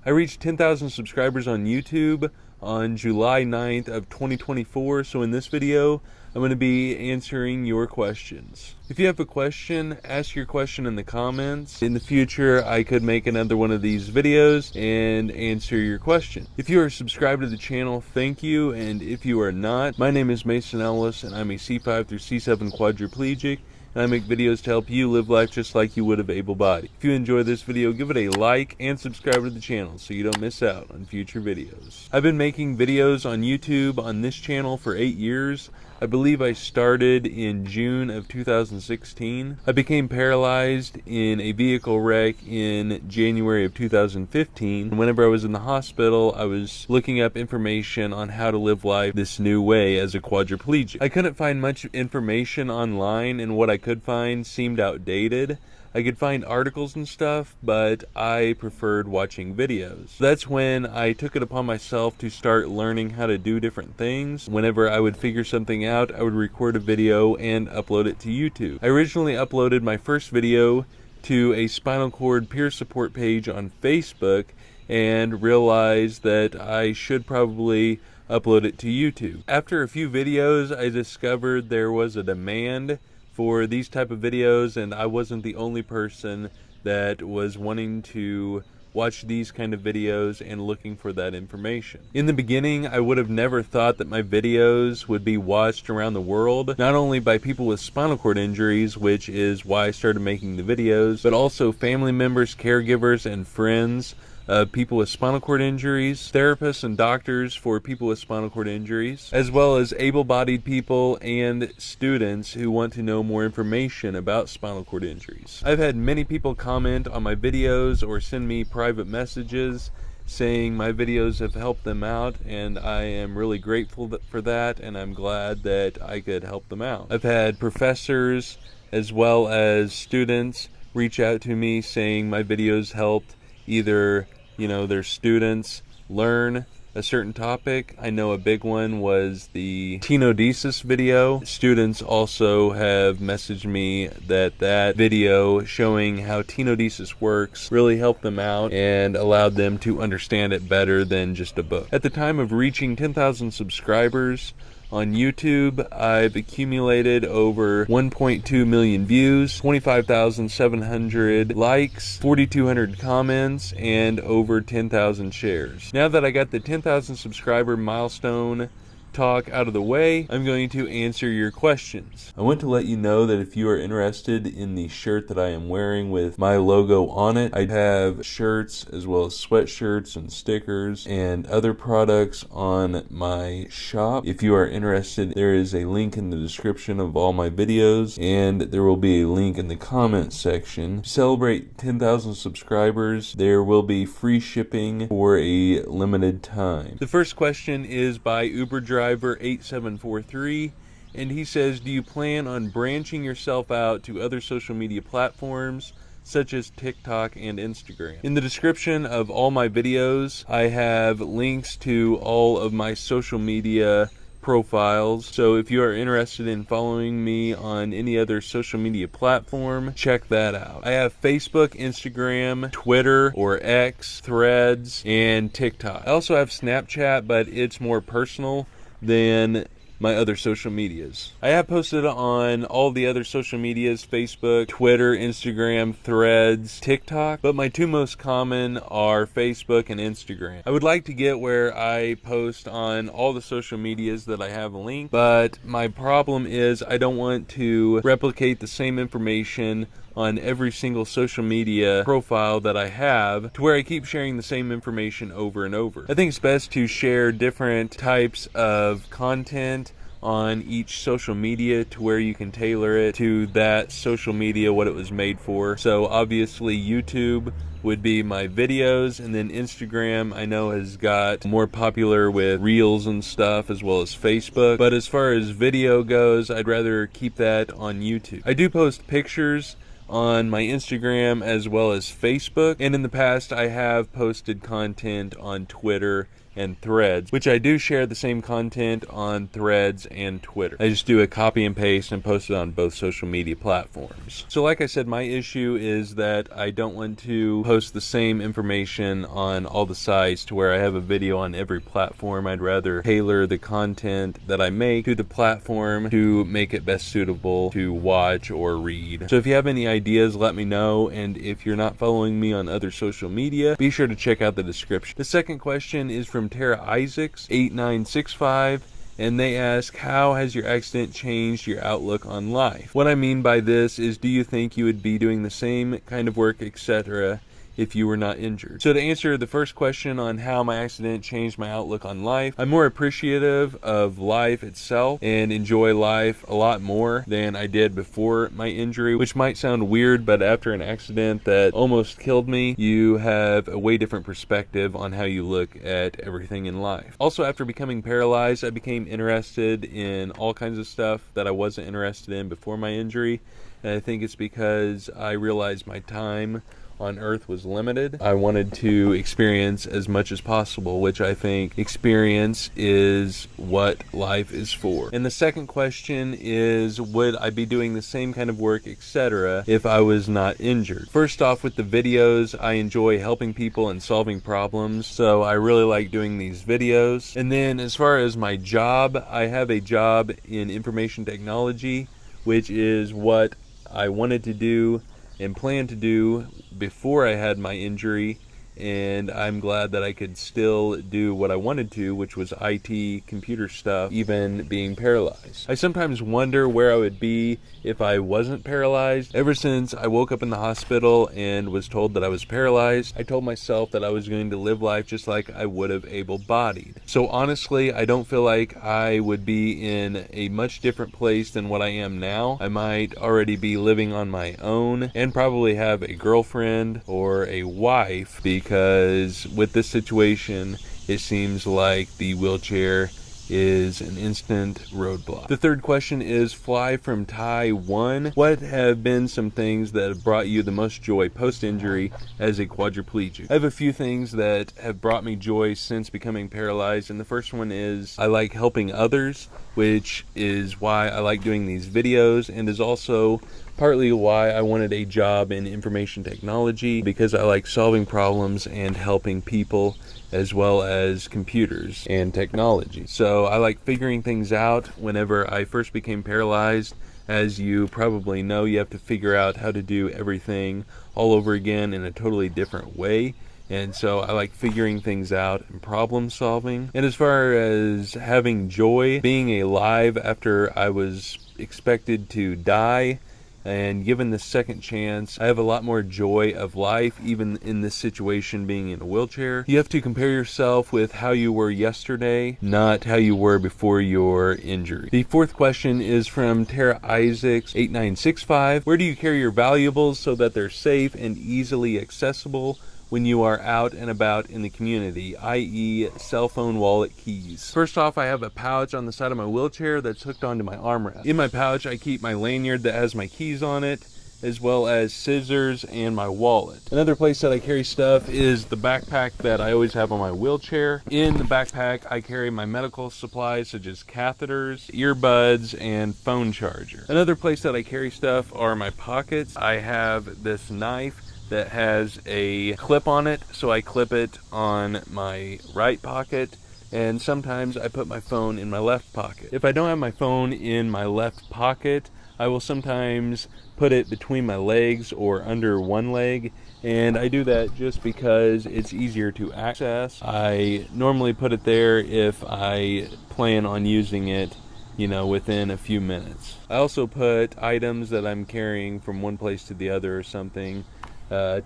I reached 10,000 subscribers on YouTube on July 9th of 2024, so in this video, I'm going to be answering your questions. If you have a question, ask your question in the comments. In the future, I could make another one of these videos and answer your question. If you are subscribed to the channel, thank you, and if you are not, my name is Mason Ellis, and I'm a C5 through C7 quadriplegic, and I make videos to help you live life just like you would of able-bodied. If you enjoy this video, give it a like and subscribe to the channel so you don't miss out on future videos. I've been making videos on YouTube on this channel for 8 years. I believe I started in June of 2016. I became paralyzed in a vehicle wreck in January of 2015. And whenever I was in the hospital, I was looking up information on how to live life this new way as a quadriplegic. I couldn't find much information online, and what I could find seemed outdated. I could find articles and stuff, but I preferred watching videos. That's when I took it upon myself to start learning how to do different things. Whenever I would figure something out, I would record a video and upload it to YouTube. I originally uploaded my first video to a spinal cord peer support page on Facebook and realized that I should probably upload it to YouTube. After a few videos, I discovered there was a demand for these type of videos, and I wasn't the only person that was wanting to watch these kind of videos and looking for that information. In the beginning, I would have never thought that my videos would be watched around the world, not only by people with spinal cord injuries, which is why I started making the videos, but also family members, caregivers, and friends of people with spinal cord injuries, therapists and doctors for people with spinal cord injuries, as well as able-bodied people and students who want to know more information about spinal cord injuries. I've had many people comment on my videos or send me private messages saying my videos have helped them out, and I am really grateful for that, and I'm glad that I could help them out. I've had professors as well as students reach out to me saying my videos helped either, their students learn a certain topic. I know a big one was the tenodesis video. Students also have messaged me that video showing how tenodesis works really helped them out and allowed them to understand it better than just a book. At the time of reaching 10,000 subscribers on YouTube, I've accumulated over 1.2 million views, 25,700 likes, 4,200 comments, and over 10,000 shares. Now that I got the 10,000 subscriber milestone talk out of the way, I'm going to answer your questions. I want to let you know that if you are interested in the shirt that I am wearing with my logo on it, I have shirts as well as sweatshirts and stickers and other products on my shop. If you are interested, there is a link in the description of all my videos, and there will be a link in the comments section. To celebrate 10,000 subscribers, there will be free shipping for a limited time. The first question is by Uber Driver 8743, and he says, do you plan on branching yourself out to other social media platforms such as TikTok and Instagram? In the description of all my videos, I have links to all of my social media profiles, so if you are interested in following me on any other social media platform, check that out. I have Facebook, Instagram, Twitter or X, Threads, and TikTok. I also have Snapchat, but it's more personal than my other social medias. I have posted on all the other social medias: Facebook, Twitter, Instagram, Threads, TikTok, but my two most common are Facebook and Instagram. I would like to get where I post on all the social medias that I have a link, but my problem is I don't want to replicate the same information on every single social media profile that I have to where I keep sharing the same information over and over. I think it's best to share different types of content on each social media to where you can tailor it to that social media, what it was made for. So obviously YouTube would be my videos, and then Instagram I know has got more popular with reels and stuff, as well as Facebook. But as far as video goes, I'd rather keep that on YouTube. I do post pictures on my Instagram as well as Facebook, and in the past I have posted content on Twitter and Threads, which I do share the same content on Threads and Twitter. I just do a copy and paste and post it on both social media platforms. So like I said, my issue is that I don't want to post the same information on all the sites to where I have a video on every platform. I'd rather tailor the content that I make to the platform to make it best suitable to watch or read. So if you have any ideas, let me know, and if you're not following me on other social media, be sure to check out the description. The second question is from Tara Isaacs 8965, and they ask, how has your accident changed your outlook on life? What I mean by this is, do you think you would be doing the same kind of work, etc., if you were not injured? So to answer the first question on how my accident changed my outlook on life, I'm more appreciative of life itself and enjoy life a lot more than I did before my injury, which might sound weird, but after an accident that almost killed me, you have a way different perspective on how you look at everything in life. Also, after becoming paralyzed, I became interested in all kinds of stuff that I wasn't interested in before my injury, and I think it's because I realized my time on earth was limited. I wanted to experience as much as possible, which I think experience is what life is for. And the second question is, would I be doing the same kind of work, etc., if I was not injured? First off, with the videos, I enjoy helping people and solving problems, so I really like doing these videos. And then as far as my job, I have a job in information technology, which is what I wanted to do and planned to do before I had my injury, and I'm glad that I could still do what I wanted to, which was IT, computer stuff, even being paralyzed. I sometimes wonder where I would be if I wasn't paralyzed. Ever since I woke up in the hospital and was told that I was paralyzed, I told myself that I was going to live life just like I would have able-bodied. So honestly, I don't feel like I would be in a much different place than what I am now. I might already be living on my own and probably have a girlfriend or a wife, because with this situation, it seems like the wheelchair is an instant roadblock. The third question is Fly from Taiwan. What have been some things that have brought you the most joy post-injury as a quadriplegic? I have a few things that have brought me joy since becoming paralyzed, and the first one is I like helping others, which is why I like doing these videos, and is also partly why I wanted a job in information technology, because I like solving problems and helping people as well as computers and technology. So I like figuring things out. Whenever I first became paralyzed, as you probably know, you have to figure out how to do everything all over again in a totally different way. And so I like figuring things out and problem solving. And as far as having joy, being alive after I was expected to die, and given the second chance, I have a lot more joy of life, even in this situation being in a wheelchair. You have to compare yourself with how you were yesterday, not how you were before your injury. The fourth question is from Tara Isaacs 8965. Where do you carry your valuables so that they're safe and easily accessible when you are out and about in the community, i.e. cell phone, wallet, keys? First off, I have a pouch on the side of my wheelchair that's hooked onto my armrest. In my pouch, I keep my lanyard that has my keys on it, as well as scissors and my wallet. Another place that I carry stuff is the backpack that I always have on my wheelchair. In the backpack, I carry my medical supplies such as catheters, earbuds, and phone charger. Another place that I carry stuff are my pockets. I have this knife that has a clip on it, so I clip it on my right pocket, and sometimes I put my phone in my left pocket. If I don't have my phone in my left pocket, I will sometimes put it between my legs or under one leg, and I do that just because it's easier to access. I normally put it there if I plan on using it, within a few minutes. I also put items that I'm carrying from one place to the other or something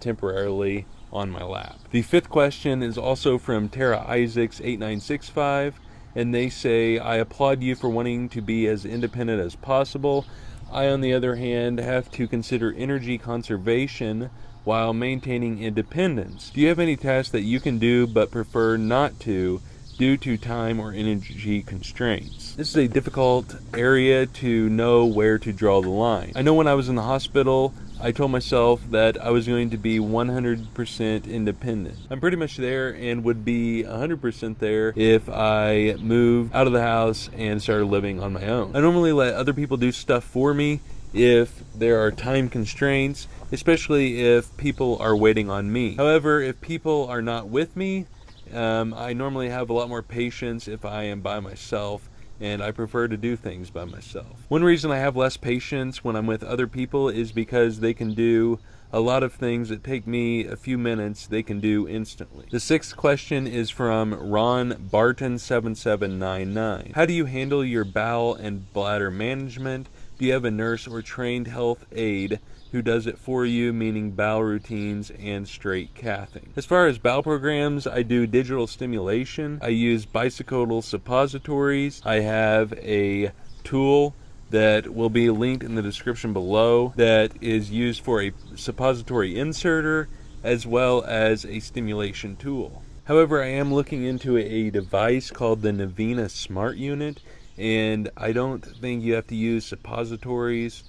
temporarily on my lap. The fifth question is also from Tara Isaacs 8965, and they say, I applaud you for wanting to be as independent as possible. I, on the other hand, have to consider energy conservation while maintaining independence. Do you have any tasks that you can do but prefer not to due to time or energy constraints? This is a difficult area to know where to draw the line. I know when I was in the hospital, I told myself that I was going to be 100% independent. I'm pretty much there and would be 100% there if I moved out of the house and started living on my own. I normally let other people do stuff for me if there are time constraints, especially if people are waiting on me. However, if people are not with me, I normally have a lot more patience if I am by myself, and I prefer to do things by myself. One reason I have less patience when I'm with other people is because they can do a lot of things that take me a few minutes, they can do instantly. The sixth question is from Ron Barton7799. How do you handle your bowel and bladder management? Do you have a nurse or trained health aide who does it for you, meaning bowel routines and straight cathing? As far as bowel programs, I do digital stimulation. I use bicycodal suppositories. I have a tool that will be linked in the description below that is used for a suppository inserter as well as a stimulation tool. However, I am looking into a device called the Navina Smart Unit, and I don't think you have to use suppositories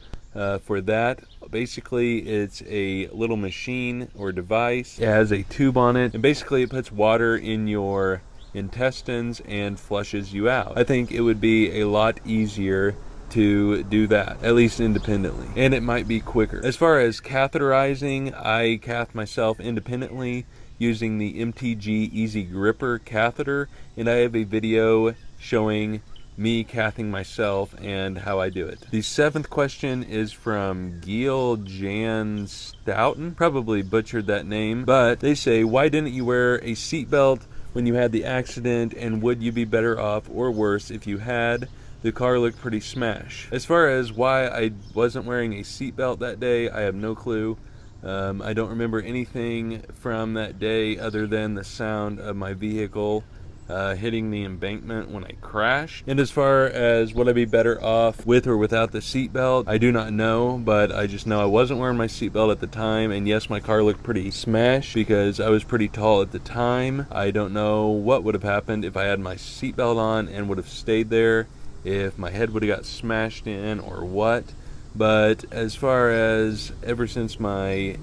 for that. Basically, it's a little machine or device. It has a tube on it, and basically it puts water in your intestines and flushes you out. I think it would be a lot easier to do that, at least independently, and it might be quicker. As far as catheterizing, I cath myself independently using the MTG Easy Gripper catheter, and I have a video showing me cathing myself and how I do it. The seventh question is from Gil Jan Stoughton. Probably butchered that name, but they say, why didn't you wear a seatbelt when you had the accident, and would you be better off or worse if you had? The car looked pretty smashed. As far as why I wasn't wearing a seatbelt that day, I have no clue. I don't remember anything from that day other than the sound of my vehicle hitting the embankment when I crashed. And as far as would I be better off with or without the seatbelt, I do not know, but I just know I wasn't wearing my seatbelt at the time, and yes, my car looked pretty smashed because I was pretty tall at the time. I don't know what would have happened if I had my seatbelt on and would have stayed there, if my head would have got smashed in or what. But as far as ever since my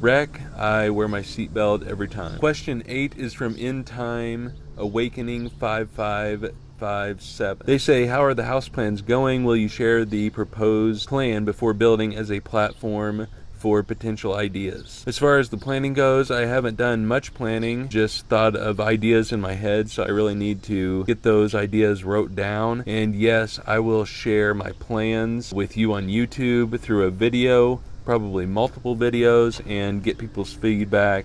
wreck, I wear my seatbelt every time. Question 8 is from In Time Awakening 5557. They say, how are the house plans going? Will you share the proposed plan before building as a platform for potential ideas? As far as the planning goes, I haven't done much planning, just thought of ideas in my head, so I really need to get those ideas wrote down. And yes, I will share my plans with you on YouTube through a video, probably multiple videos, and get people's feedback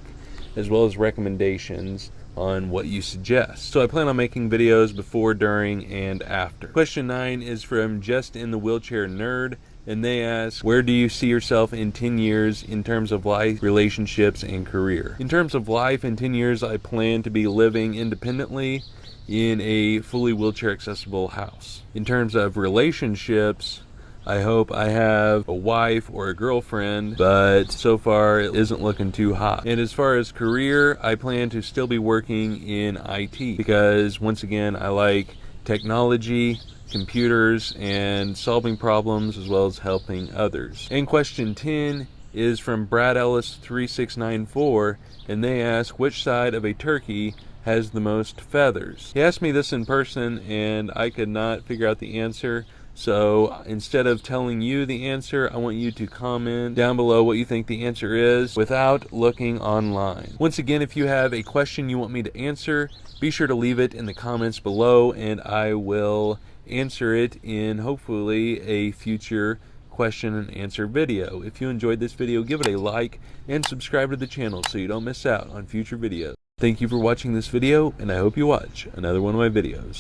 as well as recommendations on what you suggest. So I plan on making videos before, during, and after. Question 9 is from Just in the Wheelchair Nerd, and they ask, where do you see yourself in 10 years in terms of life, relationships, and career? In terms of life, in 10 years I plan to be living independently in a fully wheelchair accessible house. In terms of relationships, I hope I have a wife or a girlfriend, but so far it isn't looking too hot. And as far as career, I plan to still be working in IT because, once again, I like technology, computers, and solving problems as well as helping others. And question 10 is from Brad Ellis 3694, and they ask, which side of a turkey has the most feathers? He asked me this in person and I could not figure out the answer. So instead of telling you the answer, I want you to comment down below what you think the answer is without looking online. Once again, if you have a question you want me to answer, be sure to leave it in the comments below and I will answer it in hopefully a future question and answer video. If you enjoyed this video, give it a like and subscribe to the channel so you don't miss out on future videos. Thank you for watching this video, and I hope you watch another one of my videos.